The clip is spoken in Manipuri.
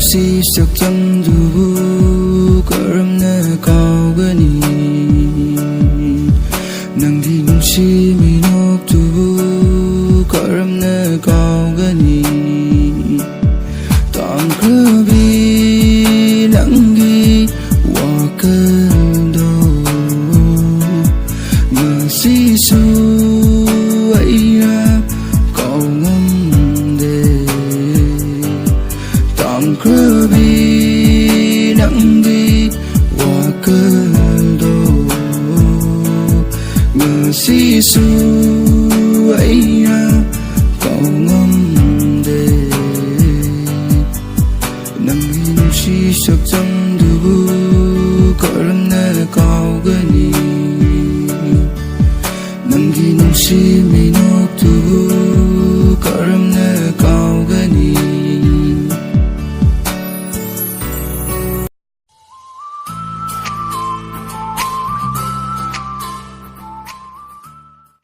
ꯅꯨꯡꯁꯤ ꯁꯛꯇꯝꯗꯨꯕꯨ ꯀꯔꯝꯅ ꯀꯥꯎꯒꯅꯤ ꯅꯪꯒꯤ ꯅꯨꯡꯁꯤ ꯃꯤꯅꯣꯛꯇꯨꯕꯨ ꯀꯔꯝꯅ ꯀꯥꯎꯒꯅꯤ ꯇꯥꯡꯈ꯭ꯔꯕꯤ ꯅꯪꯒꯤ ꯋꯥꯈꯜꯗꯣ ꯉꯁꯤꯁꯨ ꯑꯩꯅ ꯀꯥꯎꯉꯝꯗꯦ ꯇꯥꯡꯈ꯭ꯔꯕꯤ ꯅꯪꯒꯤ ꯋꯥꯈꯜꯗꯣ ngasisu aina kaungam de nang hin si sak